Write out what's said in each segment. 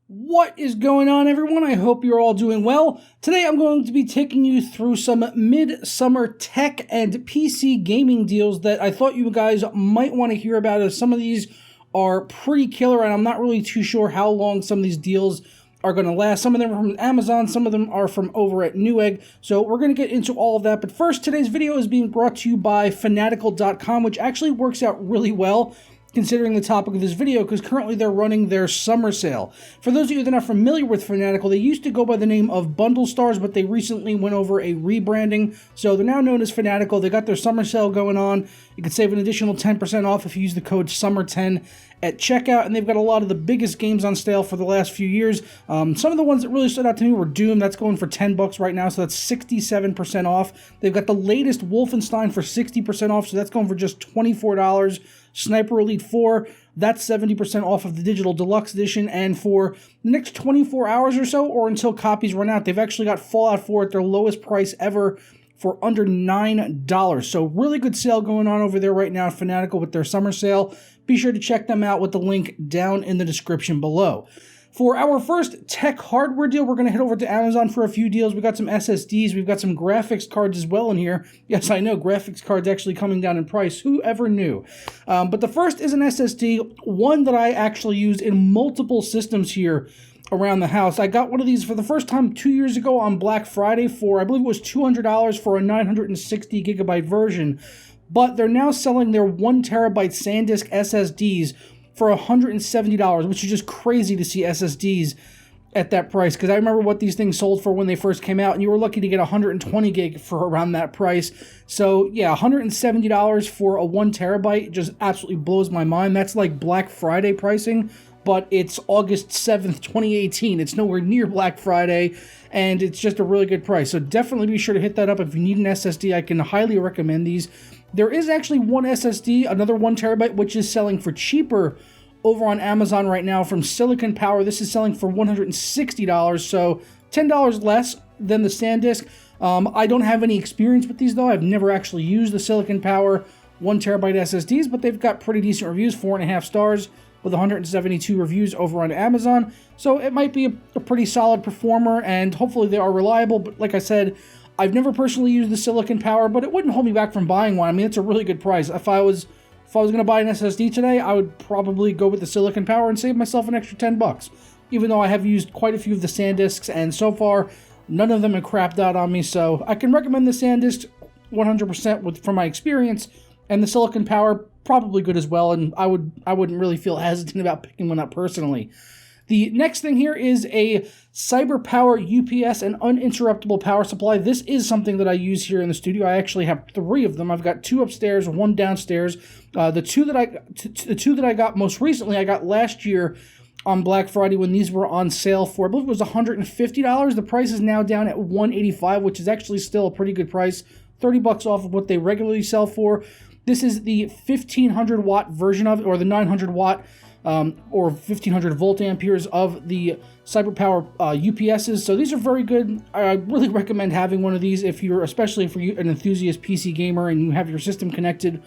What is going on, everyone? I hope you're all doing well. Today I'm going to be taking you through some mid-summer tech and PC gaming deals that I thought you guys might want to hear about, as some of these are pretty killer and I'm not really too sure how long some of these deals are going to last. Some of them are from Amazon, some of them are from over at Newegg, so we're going to get into all of that. But first, today's video is being brought to you by Fanatical.com, which actually works out really well considering the topic of this video, because currently they're running their summer sale. For those of you that are not familiar with Fanatical, they used to go by the name of Bundle Stars, but they recently went over a rebranding, so they're now known as Fanatical. They got their summer sale going on. You can save an additional 10% off if you use the code SUMMER10 at checkout, and they've got a lot of the biggest games on sale for the last few years. Some of the ones that really stood out to me were Doom. That's going for $10 right now, so that's 67% off. They've got the latest Wolfenstein for 60% off, so that's going for just $24. Sniper Elite 4, that's 70% off of the Digital Deluxe Edition, and for the next 24 hours or so, or until copies run out, they've actually got Fallout 4 at their lowest price ever for under $9. So really good sale going on over there right now at Fanatical with their summer sale. Be sure to check them out with the link down in the description below. For our first tech hardware deal, we're going to head over to Amazon for a few deals. We got some SSDs, we've got some graphics cards as well in here. Yes, I know, graphics cards actually coming down in price. Who ever knew? But the first is an SSD, one that I actually use in multiple systems here around the house. I got one of these for the first time 2 years ago on Black Friday for, I believe it was $200 for a 960 gigabyte version. But they're now selling their 1 terabyte SanDisk SSDs for $170, which is just crazy to see SSDs at that price, because I remember what these things sold for when they first came out, and you were lucky to get 120 gig for around that price. So yeah, $170 for a 1 terabyte just absolutely blows my mind. That's like Black Friday pricing, but it's August 7th, 2018. It's nowhere near Black Friday, and it's just a really good price. So definitely be sure to hit that up if you need an SSD. I can highly recommend these. There is actually one SSD, another 1 terabyte, which is selling for cheaper over on Amazon right now from Silicon Power. This is selling for $160, so $10 less than the SanDisk. I don't have any experience with these though. I've never actually used the Silicon Power 1 terabyte SSDs, but they've got pretty decent reviews, 4.5 stars with 172 reviews over on Amazon. So it might be a pretty solid performer, and hopefully they are reliable. But like I said, I've never personally used the Silicon Power, but it wouldn't hold me back from buying one. I mean, it's a really good price. If I was going to buy an SSD today, I would probably go with the Silicon Power and save myself an extra $10. Even though I have used quite a few of the SanDisks, and so far, none of them have crapped out on me. So I can recommend the SanDisk 100% from my experience, and the Silicon Power probably good as well. And I wouldn't really feel hesitant about picking one up personally. The next thing here is a CyberPower UPS and uninterruptible power supply. This is something that I use here in the studio. I actually have 3 of them. I've got 2 upstairs, 1 downstairs. The two that I got most recently, I got last year on Black Friday when these were on sale for, I believe it was $150. The price is now down at $185, which is actually still a pretty good price. $30 off of what they regularly sell for. This is the 1500 watt version of it, or the 900 watt or 1500 volt amperes of the CyberPower UPSs. So these are very good. I really recommend having one of these especially if you're an enthusiast PC gamer and you have your system connected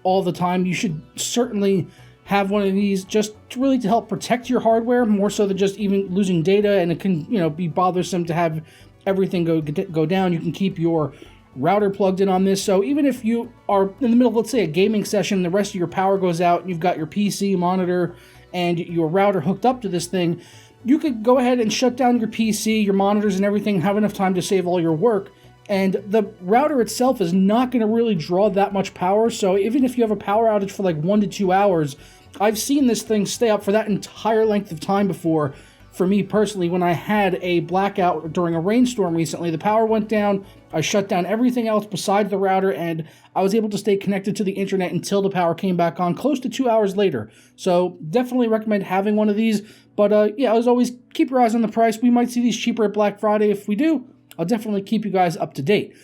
all the time. You should certainly have one of these, just to help protect your hardware, more so than just even losing data. And it can, be bothersome to have everything go down. You can keep your router plugged in on this, so even if you are in the middle of, let's say, a gaming session, the rest of your power goes out, and you've got your PC monitor and your router hooked up to this thing, you could go ahead and shut down your PC, your monitors and everything, have enough time to save all your work, and the router itself is not going to really draw that much power. So even if you have a power outage for like 1 to 2 hours, I've seen this thing stay up for that entire length of time before. For me personally, when I had a blackout during a rainstorm recently, the power went down, I shut down everything else besides the router, and I was able to stay connected to the internet until the power came back on close to 2 hours later. So definitely recommend having one of these. But yeah, as always, keep your eyes on the price. We might see these cheaper at Black Friday. If we do, I'll definitely keep you guys up to date.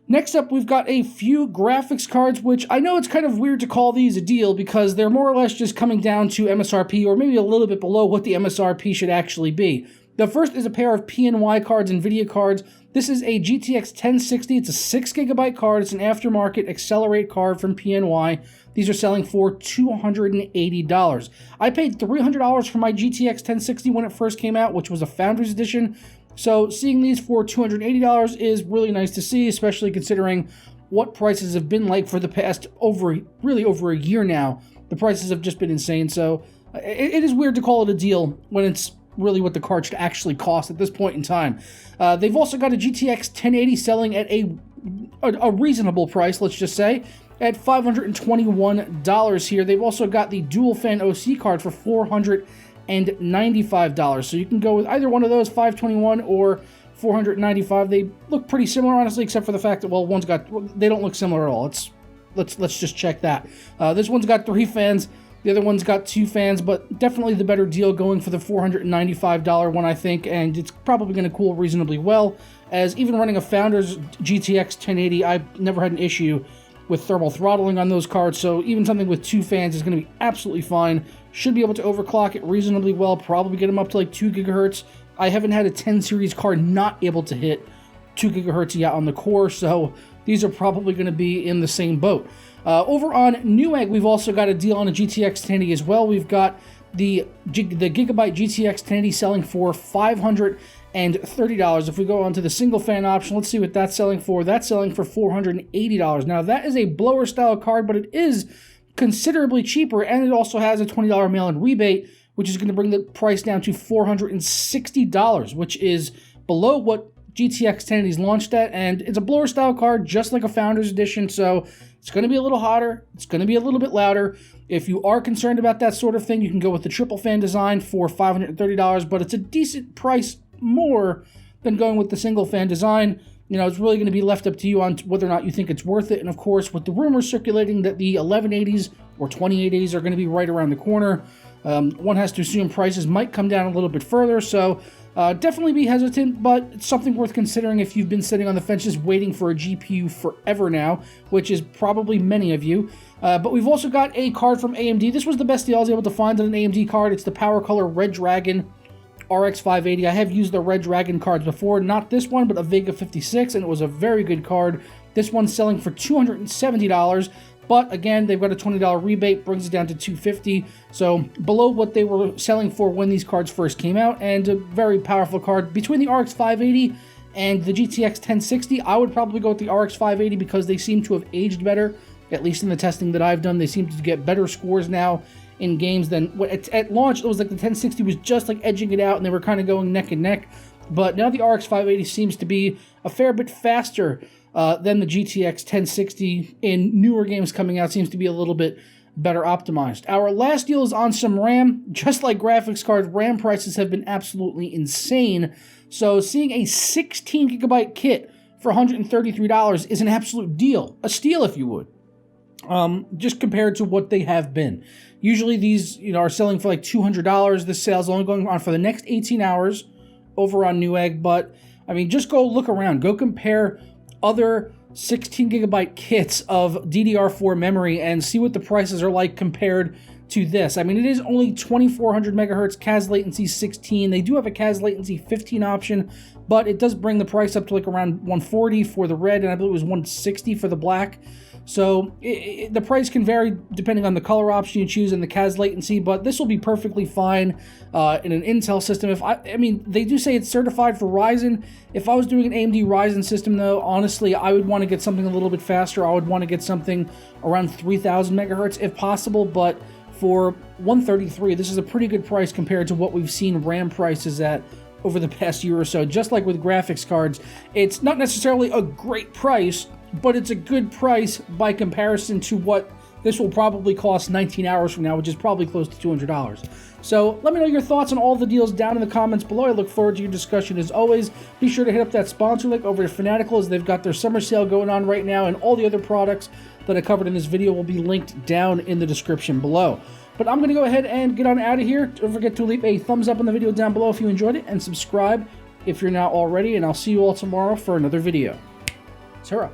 Next up, we've got a few graphics cards, which I know it's kind of weird to call these a deal because they're more or less just coming down to MSRP, or maybe a little bit below what the MSRP should actually be. The first is a pair of PNY cards, NVIDIA cards. This is a GTX 1060. It's a 6GB card. It's an aftermarket Accelerate card from PNY. These are selling for $280. I paid $300 for my GTX 1060 when it first came out, which was a Founders Edition. So seeing these for $280 is really nice to see, especially considering what prices have been like for the past over a year now. The prices have just been insane. So it is weird to call it a deal when it's really what the card should actually cost at this point in time. They've also got a GTX 1080 selling at a reasonable price, let's just say, at $521 here. They've also got the dual fan OC card for $495. So you can go with either one of those, $521 or $495. They look pretty similar, honestly, except for the fact that, well, they don't look similar at all. Let's just check that. This one's got 3 fans. The other one's got 2 fans, but definitely the better deal going for the $495 one, I think, and it's probably going to cool reasonably well, as even running a Founders GTX 1080, I've never had an issue with thermal throttling on those cards, so even something with 2 fans is going to be absolutely fine. Should be able to overclock it reasonably well, probably get them up to like 2 gigahertz. I haven't had a 10 series card not able to hit 2 gigahertz yet on the core, so these are probably going to be in the same boat. Over on Newegg, we've also got a deal on a GTX 1080 as well. We've got the Gigabyte GTX 1080 selling for $530. If we go on to the single fan option, let's see what that's selling for. That's selling for $480. Now, that is a blower style card, but it is considerably cheaper, and it also has a $20 mail-in rebate, which is going to bring the price down to $460, which is below what GTX 1080's launched at, and it's a blower style card just like a Founders Edition, so it's going to be a little hotter, it's going to be a little bit louder. If you are concerned about that sort of thing, you can go with the triple fan design for $530, but it's a decent price more than going with the single fan design. You know, it's really going to be left up to you on whether or not you think it's worth it, and of course, with the rumors circulating that the 1180s or 2880s are going to be right around the corner, one has to assume prices might come down a little bit further, so definitely be hesitant, but it's something worth considering if you've been sitting on the fences waiting for a GPU forever now, which is probably many of you. But we've also got a card from AMD. This was the best deal I was able to find on an AMD card. It's the PowerColor Red Dragon RX 580. I have used the Red Dragon cards before, not this one, but a Vega 56, and it was a very good card. This one's selling for $270. But again, they've got a $20 rebate, brings it down to $250, so below what they were selling for when these cards first came out, and a very powerful card. Between the RX 580 and the GTX 1060, I would probably go with the RX 580 because they seem to have aged better, at least in the testing that I've done. They seem to get better scores now in games than at launch. It was like the 1060 was just like edging it out, and they were kind of going neck and neck. But now the RX 580 seems to be a fair bit faster than the GTX 1060 in newer games coming out. Seems to be a little bit better optimized. Our last deal is on some RAM. Just like graphics cards, RAM prices have been absolutely insane. So seeing a 16 gigabyte kit for $133 is an absolute deal. A steal, if you would. Just compared to what they have been. Usually these, are selling for like $200. This sale's only going on for the next 18 hours over on Newegg, but I mean, just go look around. Go compare other 16 gigabyte kits of DDR4 memory and see what the prices are like compared to this. I mean, it is only 2400 megahertz, CAS latency 16. They do have a CAS latency 15 option, but it does bring the price up to like around 140 for the red, and I believe it was 160 for the black. So the price can vary depending on the color option you choose and the CAS latency, but this will be perfectly fine in an Intel system. I mean, they do say it's certified for Ryzen. If I was doing an AMD Ryzen system, though, honestly, I would want to get something a little bit faster. I would want to get something around 3000 megahertz if possible, but for 133, this is a pretty good price compared to what we've seen RAM prices at over the past year or so. Just like with graphics cards, it's not necessarily a great price, but it's a good price by comparison to what this will probably cost 19 hours from now, which is probably close to $200. So let me know your thoughts on all the deals down in the comments below. I look forward to your discussion as always. Be sure to hit up that sponsor link over to Fanatical, as they've got their summer sale going on right now, and all the other products that I covered in this video will be linked down in the description below. But I'm going to go ahead and get on out of here. Don't forget to leave a thumbs up on the video down below if you enjoyed it, and subscribe if you're not already, and I'll see you all tomorrow for another video. Sarah.